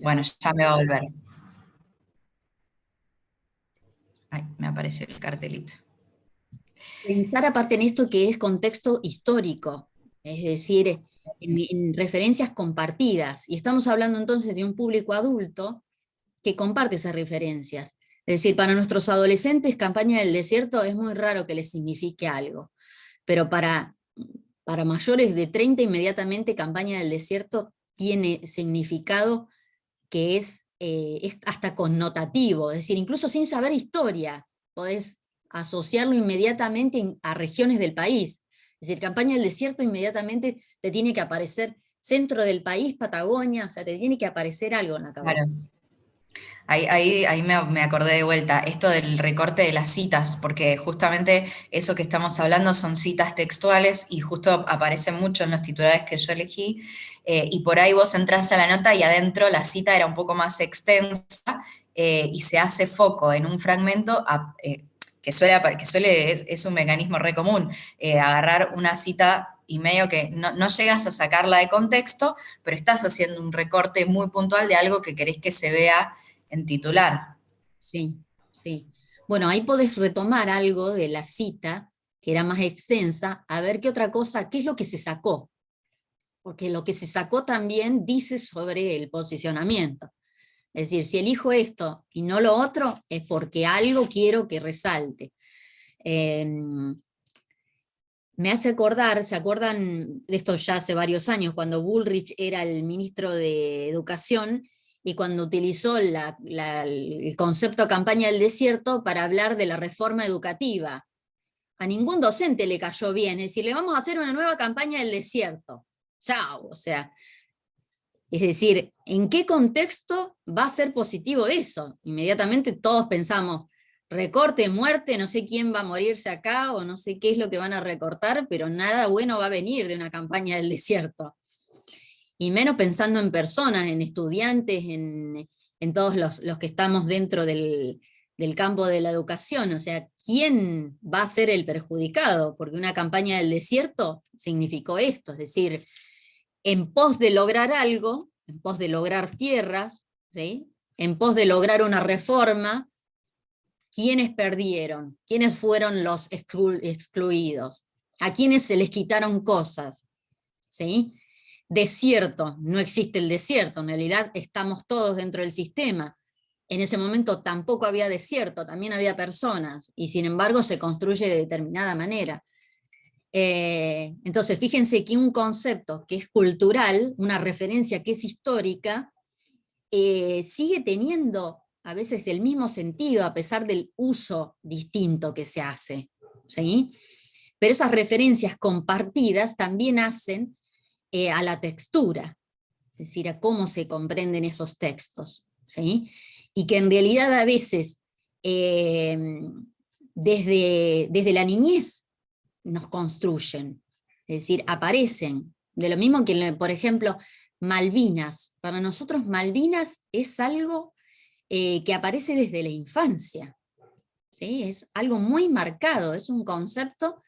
Bueno, ya me va a volver. Ay, me apareció el cartelito. Pensar aparte en esto que es contexto histórico, es decir, en referencias compartidas. Y estamos hablando entonces de un público adulto que comparte esas referencias. Es decir, para nuestros adolescentes, Campaña del Desierto es muy raro que les signifique algo, pero para mayores de 30 inmediatamente Campaña del Desierto tiene significado que es hasta connotativo, es decir, incluso sin saber historia, podés asociarlo inmediatamente a regiones del país. Es decir, Campaña del Desierto inmediatamente te tiene que aparecer centro del país, Patagonia, o sea, te tiene que aparecer algo en la cabeza. Claro. Ahí me acordé de vuelta, esto del recorte de las citas, porque justamente eso que estamos hablando son citas textuales y justo aparecen mucho en los titulares que yo elegí, y por ahí vos entras a la nota y adentro la cita era un poco más extensa, y se hace foco en un fragmento es un mecanismo re común, agarrar una cita y medio que no llegas a sacarla de contexto, pero estás haciendo un recorte muy puntual de algo que querés que se vea en titular. Sí, sí. Bueno, ahí podés retomar algo de la cita, que era más extensa, a ver qué otra cosa, qué es lo que se sacó, porque lo que se sacó también dice sobre el posicionamiento. Es decir, si elijo esto y no lo otro, es porque algo quiero que resalte. Eh, Me hace acordar, ¿se acuerdan de esto ya hace varios años, cuando Bullrich era el ministro de Educación y cuando utilizó el concepto campaña del desierto para hablar de la reforma educativa? A ningún docente le cayó bien, es decir, le vamos a hacer una nueva campaña del desierto. Chao, o sea, es decir, ¿en qué contexto va a ser positivo eso? Inmediatamente todos pensamos, recorte, muerte, no sé quién va a morirse acá o no sé qué es lo que van a recortar, pero nada bueno va a venir de una campaña del desierto. Y menos pensando en personas, en estudiantes, en todos los que estamos dentro del campo de la educación. O sea, ¿quién va a ser el perjudicado? Porque una campaña del desierto significó esto, es decir, en pos de lograr algo, en pos de lograr tierras, ¿sí? En pos de lograr una reforma, ¿quiénes perdieron? ¿Quiénes fueron los excluidos? ¿A quiénes se les quitaron cosas? ¿Sí? Desierto, no existe el desierto, en realidad estamos todos dentro del sistema. En ese momento tampoco había desierto, también había personas, y sin embargo se construye de determinada manera. Entonces, fíjense que un concepto que es cultural, una referencia que es histórica, sigue teniendo a veces el mismo sentido a pesar del uso distinto que se hace, ¿sí? Pero esas referencias compartidas también hacen a la textura, es decir, a cómo se comprenden esos textos, ¿sí? Y que en realidad a veces eh, desde la niñez nos construyen, es decir, aparecen. De lo mismo que, por ejemplo, Malvinas. Para nosotros Malvinas es algo que aparece desde la infancia, ¿sí? Es algo muy marcado, es un concepto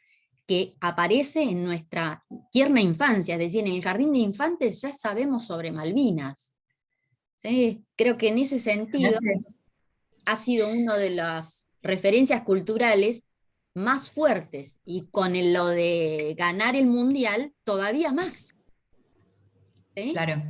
que aparece en nuestra tierna infancia, es decir, en el jardín de infantes ya sabemos sobre Malvinas, ¿sí? Creo que en ese Me sentido hace, ha sido una de las referencias culturales más fuertes y con lo de ganar el mundial todavía más, ¿sí? claro,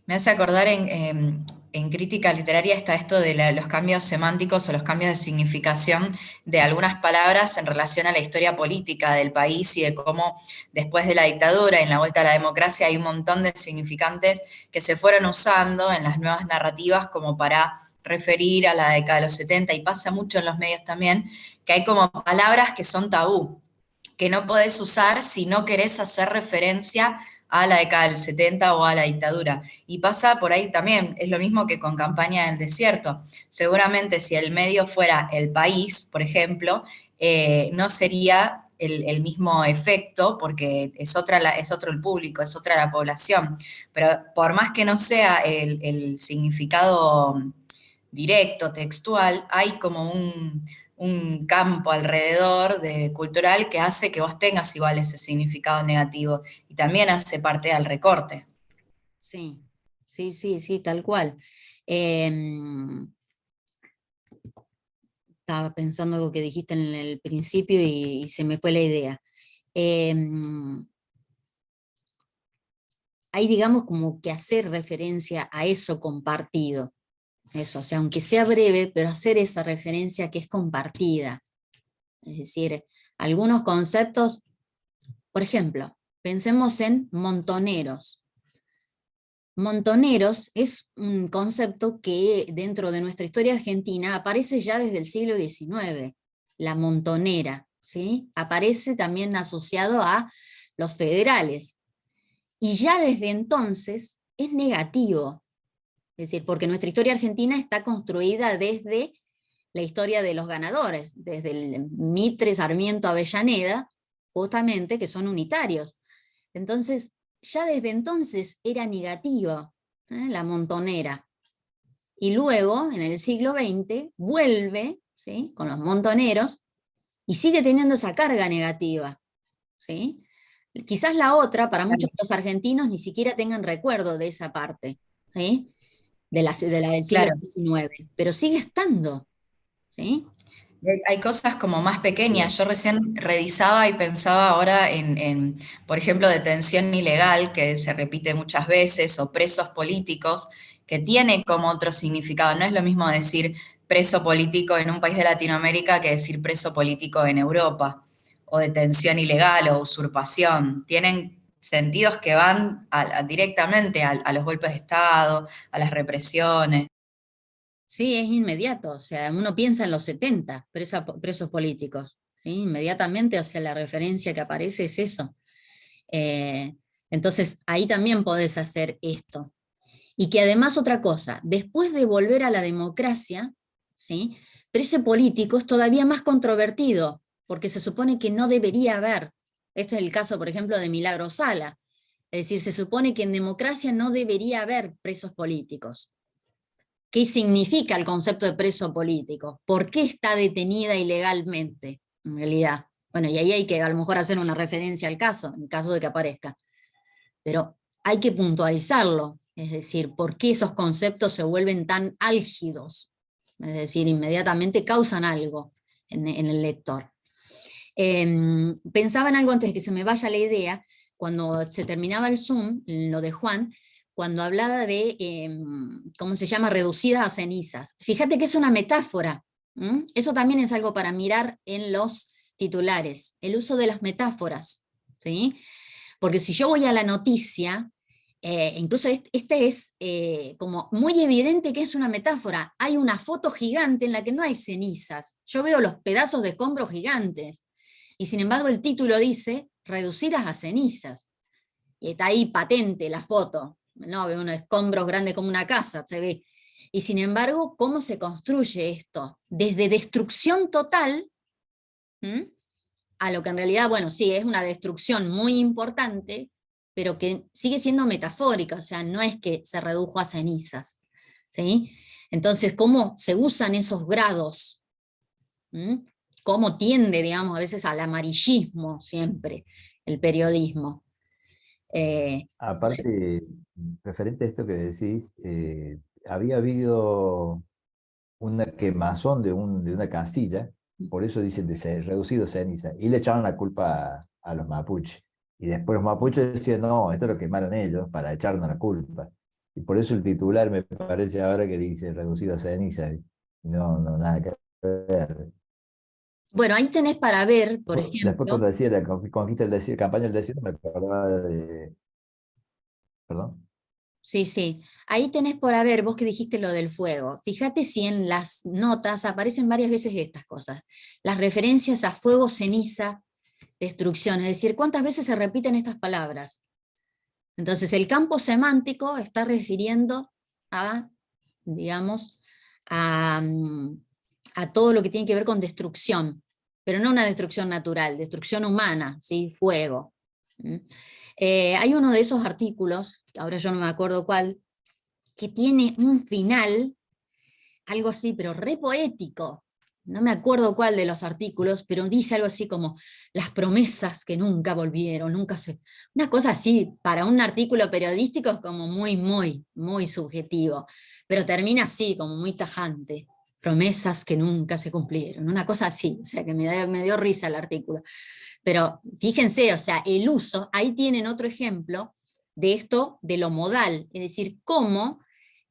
me hace acordar en crítica literaria está esto de los cambios semánticos o los cambios de significación de algunas palabras en relación a la historia política del país y de cómo después de la dictadura y en la vuelta a la democracia hay un montón de significantes que se fueron usando en las nuevas narrativas como para referir a la década de los 70 y pasa mucho en los medios también, que hay como palabras que son tabú, que no podés usar si no querés hacer referencia a la década del 70 o a la dictadura. Y pasa por ahí también, es lo mismo que con Campaña del Desierto. Seguramente si el medio fuera El País, por ejemplo, no sería el mismo efecto, porque es otro el público, es otra la población. Pero por más que no sea el significado directo, textual, hay como un campo alrededor cultural que hace que vos tengas igual ese significado negativo y también hace parte del recorte. Sí, sí, sí, sí, tal cual. Em, Estaba pensando algo que dijiste en el principio y se me fue la idea. Em, Hay, digamos, como que hacer referencia a eso compartido. Eso, o sea, aunque sea breve, pero hacer esa referencia que es compartida. Es decir, algunos conceptos, por ejemplo, pensemos en montoneros. Montoneros es un concepto que dentro de nuestra historia argentina aparece ya desde el siglo XIX, la montonera, ¿sí? Aparece también asociado a los federales. Y ya desde entonces es negativo, es decir, porque nuestra historia argentina está construida desde la historia de los ganadores, desde el Mitre, Sarmiento, Avellaneda, justamente, que son unitarios. Entonces, ya desde entonces era negativa, la montonera. Y luego, en el siglo XX, vuelve, ¿sí?, con los montoneros, y sigue teniendo esa carga negativa, ¿sí? Quizás la otra, para muchos de los argentinos, ni siquiera tengan recuerdo de esa parte, ¿sí?, de la del siglo Claro. XIX, pero sigue estando, ¿sí? Hay cosas como más pequeñas. Yo recién revisaba y pensaba ahora por ejemplo, detención ilegal, que se repite muchas veces, o presos políticos, que tiene como otro significado. No es lo mismo decir preso político en un país de Latinoamérica que decir preso político en Europa, o detención ilegal o usurpación. Tienen sentidos que van directamente a los golpes de Estado, a las represiones. Sí, es inmediato, o sea, uno piensa en los 70 presos políticos, ¿sí? Inmediatamente, o sea, la referencia que aparece es eso. Eh, entonces, ahí también podés hacer esto. Y que además otra cosa, después de volver a la democracia, ¿sí?, preso político es todavía más controvertido, porque se supone que no debería haber. Este es el caso, por ejemplo, de Milagro Sala. Es decir, se supone que en democracia no debería haber presos políticos. ¿Qué significa el concepto de preso político? ¿Por qué está detenida ilegalmente, en realidad? Bueno, y ahí hay que a lo mejor hacer una referencia al caso, en caso de que aparezca. Pero hay que puntualizarlo, es decir, ¿por qué esos conceptos se vuelven tan álgidos? Es decir, inmediatamente causan algo en el lector. Pensaba en algo antes de que se me vaya la idea, cuando se terminaba el Zoom, lo de Juan, cuando hablaba de, ¿cómo se llama?, reducida a cenizas. Fíjate que es una metáfora. Eso también es algo para mirar en los titulares, el uso de las metáforas, ¿sí? Porque si yo voy a la noticia, incluso este es como muy evidente que es una metáfora. Hay una foto gigante en la que no hay cenizas. Yo veo los pedazos de escombros gigantes. Y sin embargo el título dice reducidas a cenizas. Y está ahí patente la foto. No, veo unos escombros grandes como una casa, se ve. Y sin embargo, ¿cómo se construye esto? Desde destrucción total, ¿m?, a lo que en realidad, bueno, sí, es una destrucción muy importante, pero que sigue siendo metafórica, o sea, no es que se redujo a cenizas, ¿sí? Entonces, ¿cómo se usan esos grados? ¿Mm? ¿Cómo tiende, digamos, a veces al amarillismo siempre el periodismo? Aparte, referente a esto que decís, había habido una quemazón de una casilla, por eso dicen de ser reducido a ceniza, y le echaban la culpa a los mapuches. Y después los mapuches decían, no, esto lo quemaron ellos para echarnos la culpa. Y por eso el titular me parece ahora que dice reducido a ceniza. No, no, nada que ver. Bueno, ahí tenés para ver, por Después ejemplo, cuando decía la conquista del desierto, campaña del desierto, me acordaba de... Perdón. sí, sí, ahí tenés por ver, vos que dijiste lo del fuego, fíjate si en las notas aparecen varias veces estas cosas, las referencias a fuego, ceniza, destrucción, es decir, ¿cuántas veces se repiten estas palabras? Entonces, el campo semántico está refiriendo a, digamos, a todo lo que tiene que ver con destrucción, pero no una destrucción natural, destrucción humana, ¿sí? Fuego. ¿Mm? Hay uno de esos artículos, ahora yo no me acuerdo cuál, que tiene un final, algo así, pero re poético. no me acuerdo cuál de los artículos, pero dice algo así como las promesas que nunca volvieron, nunca se... Una cosa así, para un artículo periodístico es como muy subjetivo, pero termina así, como muy tajante. Promesas que nunca se cumplieron, una cosa así, o sea que me dio risa el artículo. Pero fíjense, o sea, el uso, ahí tienen otro ejemplo de esto, de lo modal, es decir, cómo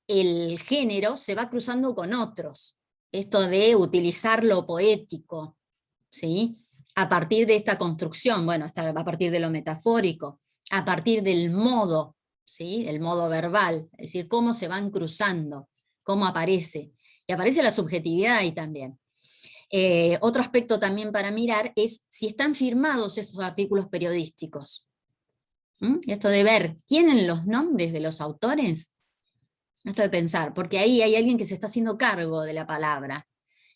el género se va cruzando con otros. Esto de utilizar lo poético, ¿sí? A partir de esta construcción, bueno, a partir de lo metafórico, a partir del modo, ¿sí? El modo verbal, es decir, cómo se van cruzando, cómo aparece. Y aparece la subjetividad ahí también. Otro aspecto también para mirar es si están firmados estos artículos periodísticos. Esto de ver, ¿tienen los nombres de los autores? Esto de pensar, porque ahí hay alguien que se está haciendo cargo de la palabra.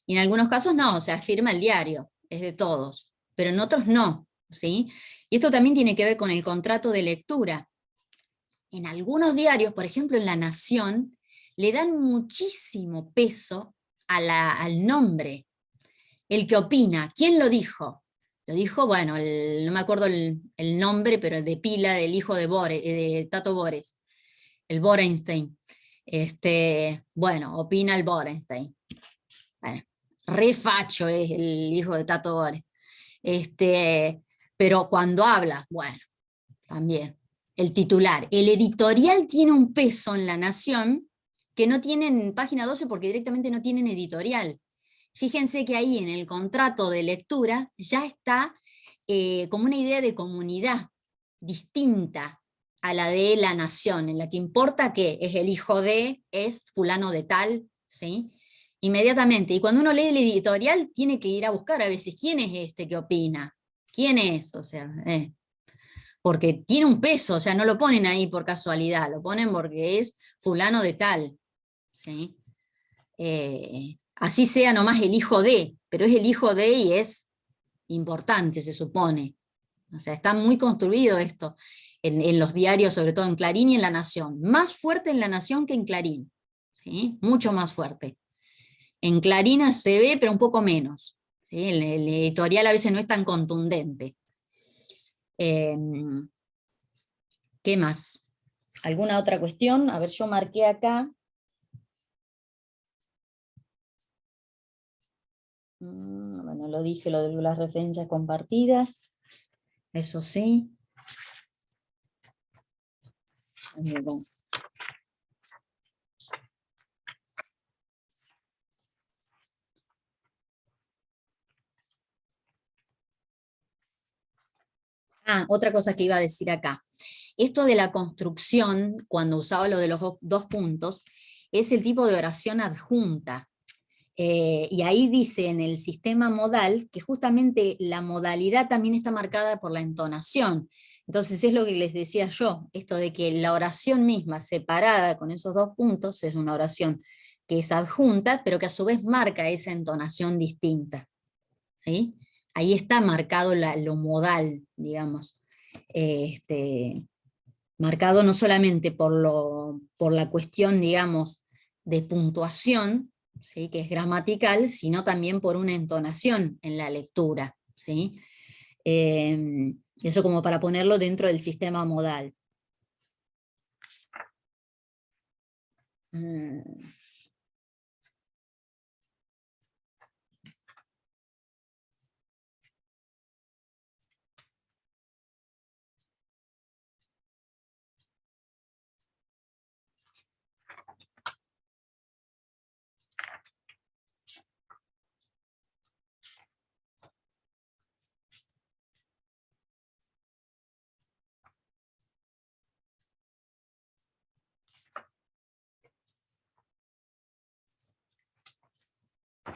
Y en algunos casos no, o sea, firma el diario, es de todos, pero en otros no, ¿sí? Y esto también tiene que ver con el contrato de lectura. En algunos diarios, por ejemplo en La Nación, le dan muchísimo peso al nombre, el que opina. ¿Quién lo dijo? Lo dijo, bueno, no me acuerdo el nombre, pero el de pila del hijo de Tato Bores, el Borenstein. Bueno, opina el Borenstein. Bueno, re facho es el hijo de Tato Bores. Pero cuando habla, bueno, también. El titular. El editorial tiene un peso en La Nación que no tienen en página 12 porque directamente no tienen editorial. Fíjense que ahí en el contrato de lectura ya está como una idea de comunidad distinta a la de La Nación, en la que importa que es el hijo de, es fulano de tal, ¿sí? Inmediatamente. Y cuando uno lee el editorial, tiene que ir a buscar a veces quién es este que opina, quién es, o sea, porque tiene un peso, o sea, no lo ponen ahí por casualidad, lo ponen porque es fulano de tal, ¿sí? Así sea nomás el hijo de, pero es el hijo de y es importante, se supone. O sea, está muy construido esto en los diarios, sobre todo en Clarín y en La Nación. Más fuerte en La Nación que en Clarín, ¿sí? Mucho más fuerte. En Clarín se ve, pero un poco menos, ¿sí? El editorial a veces no es tan contundente. ¿Qué más? ¿Alguna otra cuestión? A ver, yo marqué acá. Bueno, lo dije, lo de las referencias compartidas. Eso sí. Otra cosa que iba a decir acá. Esto de la construcción, cuando usaba lo de los dos puntos, es el tipo de oración adjunta. Y ahí dice en el sistema modal que justamente la modalidad también está marcada por la entonación. Entonces es lo que les decía yo, esto de que la oración misma separada con esos dos puntos es una oración que es adjunta, pero que a su vez marca esa entonación distinta, ¿sí? Ahí está marcado lo modal, digamos, marcado no solamente por la cuestión, digamos, de puntuación, ¿sí? Que es gramatical, sino también por una entonación en la lectura, ¿sí? Eso como para ponerlo dentro del sistema modal.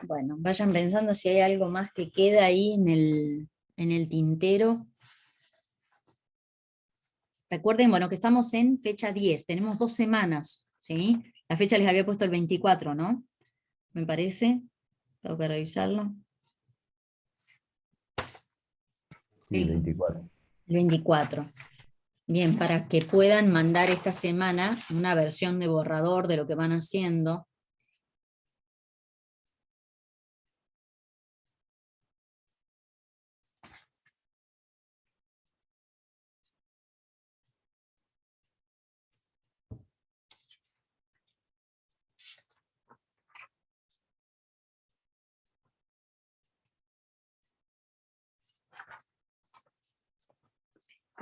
Bueno, vayan pensando si hay algo más que queda ahí en el tintero. Recuerden, bueno, que estamos en fecha 10, tenemos 2 semanas, ¿sí? La fecha les había puesto el 24, ¿no? Me parece, tengo que revisarlo. Sí, 24. El 24. Bien, para que puedan mandar esta semana una versión de borrador de lo que van haciendo.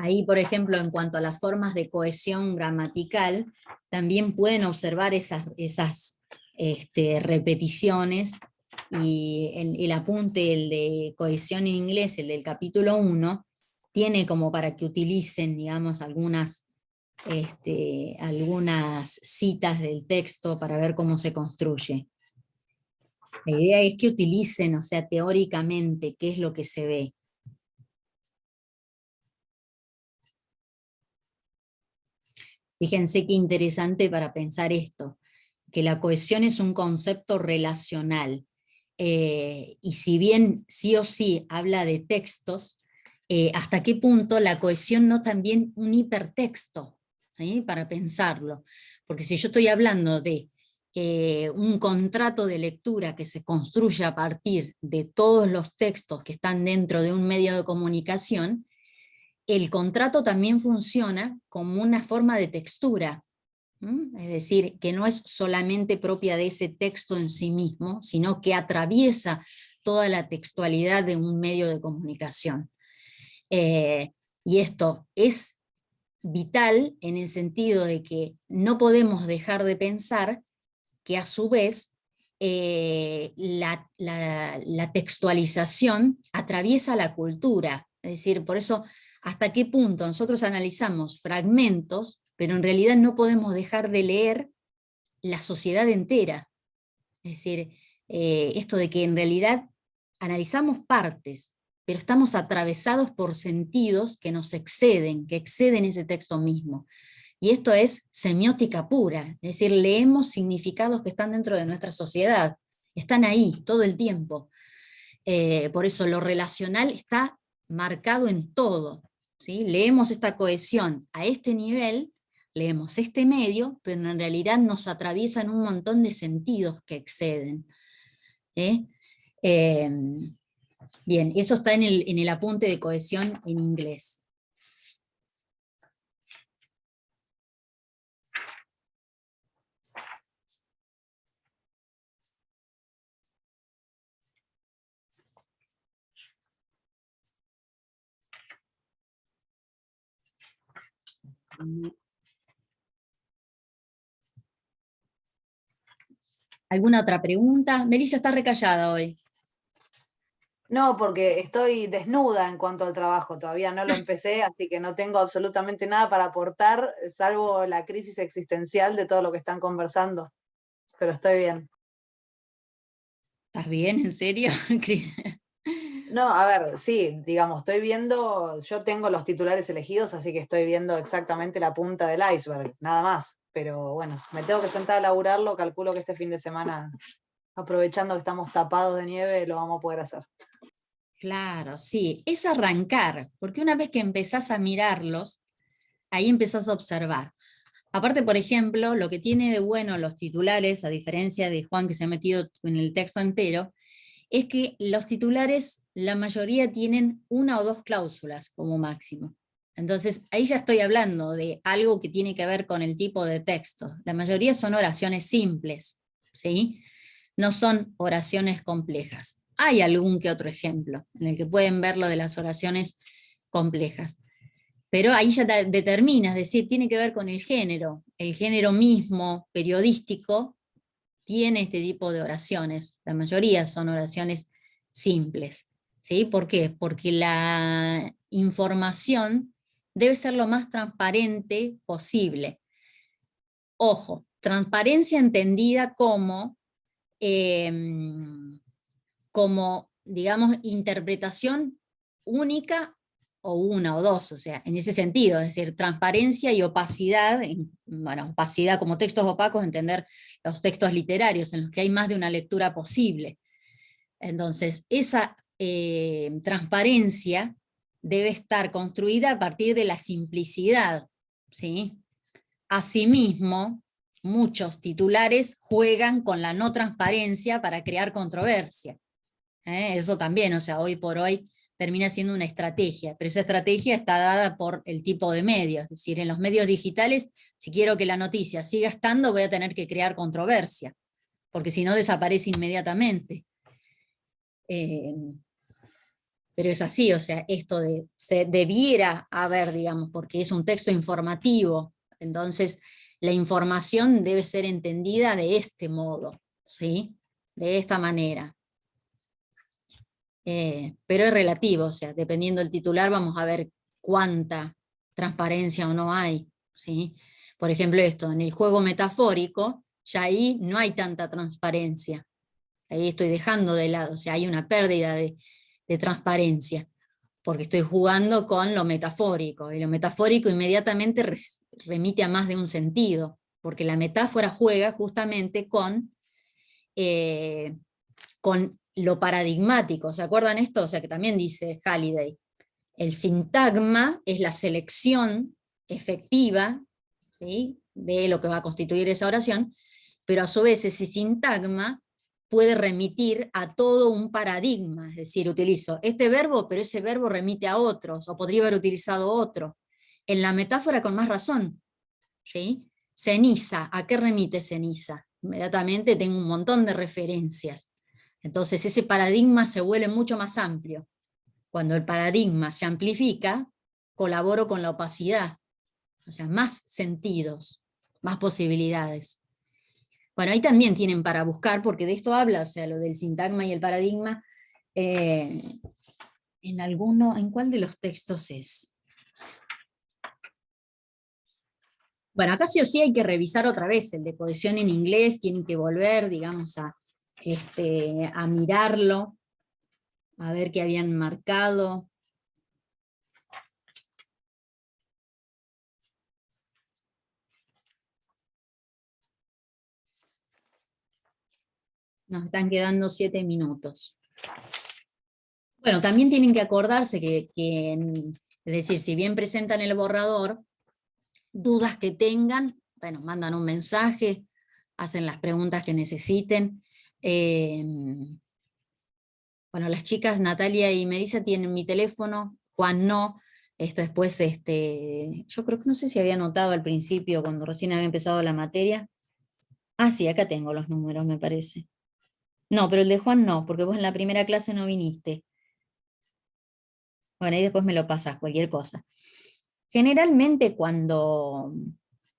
Ahí, por ejemplo, en cuanto a las formas de cohesión gramatical, también pueden observar esas repeticiones, y el apunte, el de cohesión en inglés, el del capítulo 1, tiene como para que utilicen, digamos, algunas citas del texto para ver cómo se construye. La idea es que utilicen, o sea, teóricamente, qué es lo que se ve. Fíjense qué interesante para pensar esto, que la cohesión es un concepto relacional, y si bien sí o sí habla de textos, ¿hasta qué punto la cohesión no también un hipertexto? ¿Sí? Para pensarlo, porque si yo estoy hablando de un contrato de lectura que se construye a partir de todos los textos que están dentro de un medio de comunicación, el contrato también funciona como una forma de textura, es decir, que no es solamente propia de ese texto en sí mismo, sino que atraviesa toda la textualidad de un medio de comunicación. Y esto es vital en el sentido de que no podemos dejar de pensar que a su vez la textualización atraviesa la cultura. Es decir, por eso, hasta qué punto nosotros analizamos fragmentos, pero en realidad no podemos dejar de leer la sociedad entera. Es decir, esto de que en realidad analizamos partes, pero estamos atravesados por sentidos que nos exceden, que exceden ese texto mismo. Y esto es semiótica pura, es decir, leemos significados que están dentro de nuestra sociedad, están ahí todo el tiempo. Por eso lo relacional está marcado en todo, ¿sí? Leemos esta cohesión a este nivel, leemos este medio, pero en realidad nos atraviesan un montón de sentidos que exceden. Bien, eso está en el apunte de cohesión en inglés. ¿Alguna otra pregunta? Melissa está recallada hoy. No, porque estoy desnuda en cuanto al trabajo, todavía no lo empecé, así que no tengo absolutamente nada para aportar, salvo la crisis existencial de todo lo que están conversando, pero estoy bien. ¿Estás bien? ¿En serio? No, a ver, sí, digamos, estoy viendo, yo tengo los titulares elegidos, así que estoy viendo exactamente la punta del iceberg, nada más, pero bueno, me tengo que sentar a laburarlo, calculo que este fin de semana, aprovechando que estamos tapados de nieve, lo vamos a poder hacer. Claro, sí, es arrancar, porque una vez que empezás a mirarlos, ahí empezás a observar. Aparte, por ejemplo, lo que tiene de bueno los titulares, a diferencia de Juan que se ha metido en el texto entero, es que los titulares, la mayoría tienen una o dos cláusulas como máximo. Entonces, ahí ya estoy hablando de algo que tiene que ver con el tipo de texto. La mayoría son oraciones simples, ¿sí? No son oraciones complejas. Hay algún que otro ejemplo en el que pueden ver lo de las oraciones complejas. Pero ahí ya determina, es decir, tiene que ver con el género mismo periodístico tiene este tipo de oraciones, la mayoría son oraciones simples, ¿sí? ¿Por qué? Porque la información debe ser lo más transparente posible. Ojo, transparencia entendida como, digamos, interpretación única o una o dos, o sea, en ese sentido, es decir, transparencia y opacidad, bueno, opacidad como textos opacos, entender los textos literarios en los que hay más de una lectura posible. Entonces, esa transparencia debe estar construida a partir de la simplicidad, ¿sí? Asimismo, muchos titulares juegan con la no transparencia para crear controversia. Eso también, o sea, hoy por hoy termina siendo una estrategia, pero esa estrategia está dada por el tipo de medio, es decir, en los medios digitales, si quiero que la noticia siga estando, voy a tener que crear controversia, porque si no desaparece inmediatamente. pero es así, o sea, esto se debiera haber, digamos, porque es un texto informativo, entonces la información debe ser entendida de este modo, ¿sí? De esta manera. Pero es relativo, o sea, dependiendo del titular vamos a ver cuánta transparencia o no hay, ¿sí? Por ejemplo esto, en el juego metafórico, ya ahí no hay tanta transparencia, ahí estoy dejando de lado, o sea, hay una pérdida de transparencia, porque estoy jugando con lo metafórico, y lo metafórico inmediatamente remite a más de un sentido, porque la metáfora juega justamente con lo paradigmático. ¿Se acuerdan esto? O sea, que también dice Halliday, el sintagma es la selección efectiva, ¿sí?, de lo que va a constituir esa oración, pero a su vez ese sintagma puede remitir a todo un paradigma, es decir, utilizo este verbo, pero ese verbo remite a otros, o podría haber utilizado otro. En la metáfora con más razón, ¿sí? Ceniza, ¿a qué remite ceniza? Inmediatamente tengo un montón de referencias. Entonces ese paradigma se vuelve mucho más amplio. Cuando el paradigma se amplifica, colaboro con la opacidad, o sea, más sentidos, más posibilidades. Bueno, ahí también tienen para buscar, porque de esto habla, o sea, lo del sintagma y el paradigma, ¿en cuál de los textos es? Bueno, acá sí o sí hay que revisar otra vez el de cohesión en inglés, tienen que volver, digamos, a mirarlo, a ver qué habían marcado. Nos están quedando 7 minutos. Bueno, también tienen que acordarse que es decir, si bien presentan el borrador, dudas que tengan, bueno, mandan un mensaje, hacen las preguntas que necesiten. Bueno, las chicas Natalia y Melissa tienen mi teléfono, Juan no. Esto después, yo creo que no sé si había anotado al principio, cuando recién había empezado la materia. Ah, sí, acá tengo los números, me parece. No, pero el de Juan no, porque vos en la primera clase no viniste. Bueno, y después me lo pasás, cualquier cosa. Generalmente cuando,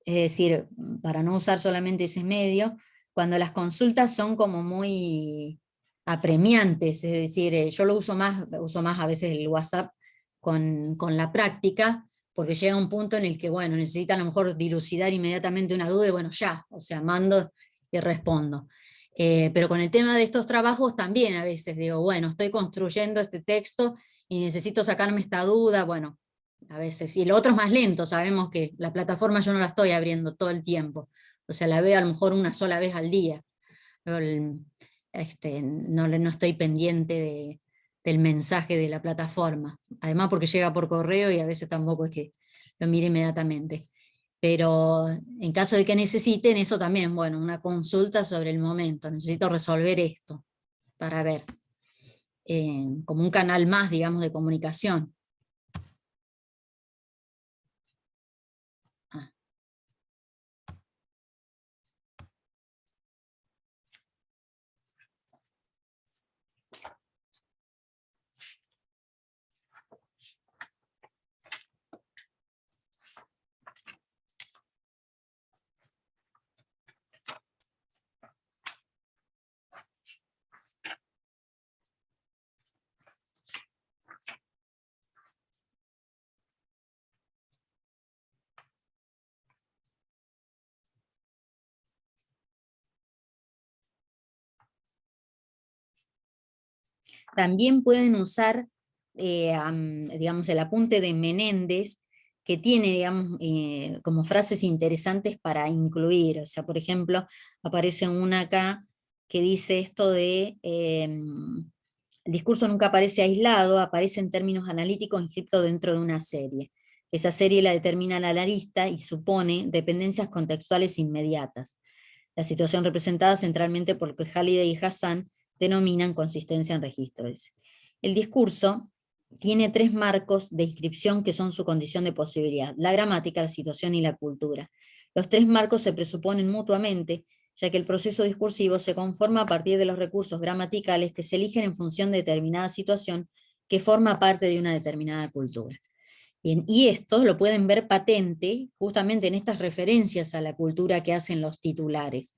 es decir, para no usar solamente ese medio, cuando las consultas son como muy apremiantes, es decir, yo uso más a veces el WhatsApp con la práctica, porque llega un punto en el que, bueno, necesitan a lo mejor dilucidar inmediatamente una duda y bueno, ya, o sea, mando y respondo. Pero con el tema de estos trabajos también a veces digo, bueno, estoy construyendo este texto y necesito sacarme esta duda, bueno, a veces, y lo otro es más lento, sabemos que la plataforma yo no la estoy abriendo todo el tiempo, o sea, la veo a lo mejor una sola vez al día, no estoy pendiente del mensaje de la plataforma, además porque llega por correo y a veces tampoco es que lo mire inmediatamente. Pero en caso de que necesiten eso también, bueno, una consulta sobre el momento, necesito resolver esto, para ver, como un canal más, digamos, de comunicación. Ah. También pueden usar, digamos, el apunte de Menéndez, que tiene, digamos, como frases interesantes para incluir. O sea, por ejemplo, aparece una acá que dice esto de, el discurso nunca aparece aislado, aparece en términos analíticos inscripto dentro de una serie. Esa serie la determina el analista y supone dependencias contextuales inmediatas. La situación representada centralmente por lo que Halliday y Hassan denominan consistencia en registros. El discurso tiene 3 marcos de inscripción que son su condición de posibilidad: la gramática, la situación y la cultura. Los 3 marcos se presuponen mutuamente, ya que el proceso discursivo se conforma a partir de los recursos gramaticales que se eligen en función de determinada situación que forma parte de una determinada cultura. Bien, y esto lo pueden ver patente justamente en estas referencias a la cultura que hacen los titulares.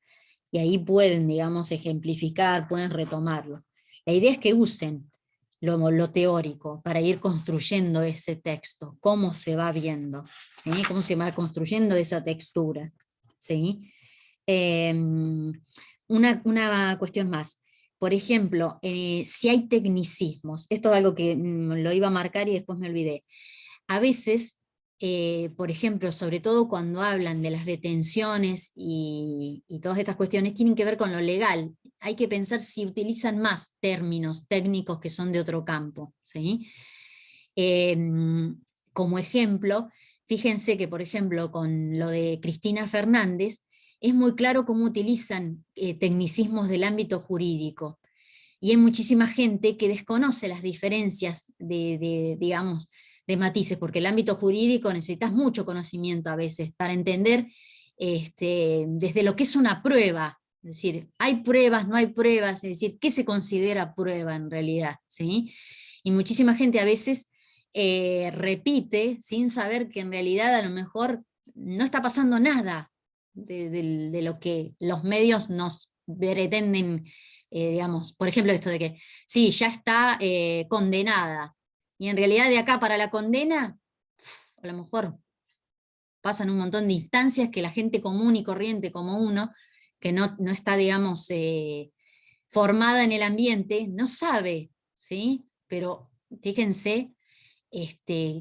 Y ahí pueden, digamos, ejemplificar, pueden retomarlo. La idea es que usen lo teórico para ir construyendo ese texto, cómo se va viendo, ¿sí? Cómo se va construyendo esa textura. ¿Sí? Una cuestión más. Por ejemplo, si hay tecnicismos, esto es algo que lo iba a marcar y después me olvidé. A veces, por ejemplo, sobre todo cuando hablan de las detenciones y todas estas cuestiones, tienen que ver con lo legal. Hay que pensar si utilizan más términos técnicos que son de otro campo. ¿Sí? Como ejemplo, fíjense que, por ejemplo, con lo de Cristina Fernández, es muy claro cómo utilizan tecnicismos del ámbito jurídico. Y hay muchísima gente que desconoce las diferencias digamos, de matices, porque el ámbito jurídico necesitas mucho conocimiento a veces para entender desde lo que es una prueba, es decir, hay pruebas, no hay pruebas, es decir, ¿qué se considera prueba en realidad? ¿Sí? Y muchísima gente a veces repite sin saber que en realidad a lo mejor no está pasando nada de lo que los medios nos pretenden, digamos, por ejemplo esto de que sí, ya está condenada, y en realidad de acá para la condena, a lo mejor pasan un montón de instancias que la gente común y corriente como uno, que no está, digamos, formada en el ambiente, no sabe, ¿sí? Pero fíjense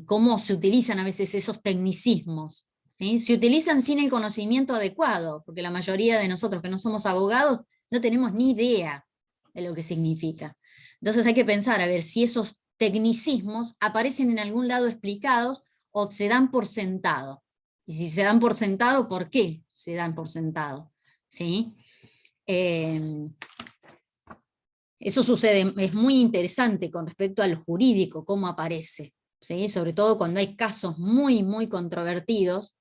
cómo se utilizan a veces esos tecnicismos. ¿Sí? Se utilizan sin el conocimiento adecuado, porque la mayoría de nosotros que no somos abogados no tenemos ni idea de lo que significa. Entonces hay que pensar a ver si esos tecnicismos aparecen en algún lado explicados o se dan por sentado. Y si se dan por sentado, ¿por qué se dan por sentado? ¿Sí? Eso sucede, es muy interesante con respecto al jurídico, cómo aparece. ¿Sí? Sobre todo cuando hay casos muy, muy controvertidos.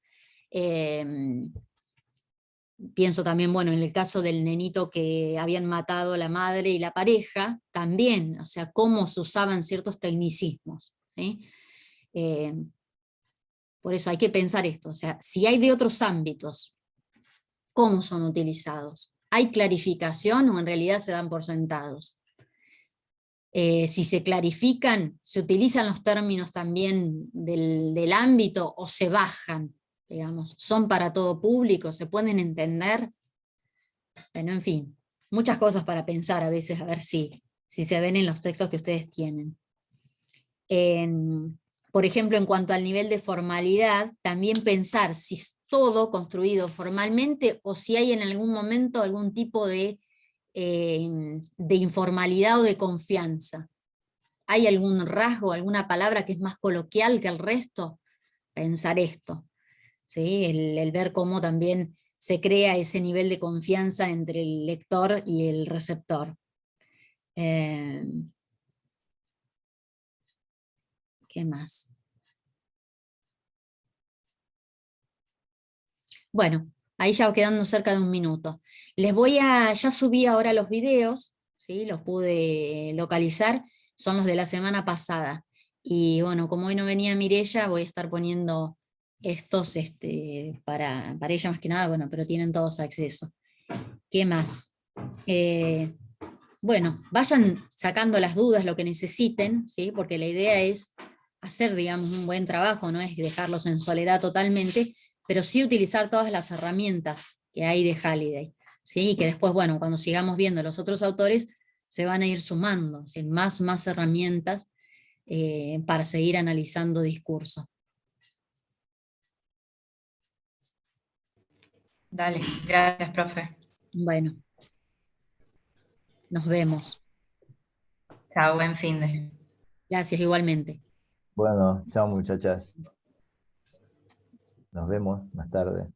Pienso también, bueno, en el caso del nenito que habían matado la madre y la pareja, también, o sea, cómo se usaban ciertos tecnicismos. ¿Sí? Por eso hay que pensar esto, o sea, si hay de otros ámbitos, ¿cómo son utilizados? ¿Hay clarificación o en realidad se dan por sentados? Si se clarifican, ¿se utilizan los términos también del ámbito o se bajan? Digamos, ¿son para todo público? ¿Se pueden entender? Bueno, en fin, muchas cosas para pensar a veces, a ver si se ven en los textos que ustedes tienen. Por ejemplo, en cuanto al nivel de formalidad, también pensar si es todo construido formalmente o si hay en algún momento algún tipo de informalidad o de confianza. ¿Hay algún rasgo, alguna palabra que es más coloquial que el resto? Pensar esto, ¿sí? El ver cómo también se crea ese nivel de confianza entre el lector y el receptor. ¿Qué más? Bueno, ahí ya va quedando cerca de un minuto. Ya subí ahora los videos, ¿sí? Los pude localizar, son los de la semana pasada. Y bueno, como hoy no venía Mirella, voy a estar poniendo estos para ella más que nada, bueno, pero tienen todos acceso. ¿Qué más? Bueno, vayan sacando las dudas, lo que necesiten, ¿sí? Porque la idea es hacer, digamos, un buen trabajo, no es dejarlos en soledad totalmente, pero sí utilizar todas las herramientas que hay de Halliday, ¿sí? Y que después, bueno, cuando sigamos viendo los otros autores, se van a ir sumando, ¿sí? Más herramientas para seguir analizando discurso. Dale, gracias, profe. Bueno, nos vemos. Chao, buen fin de. Gracias igualmente. Bueno, chao muchachas. Nos vemos más tarde.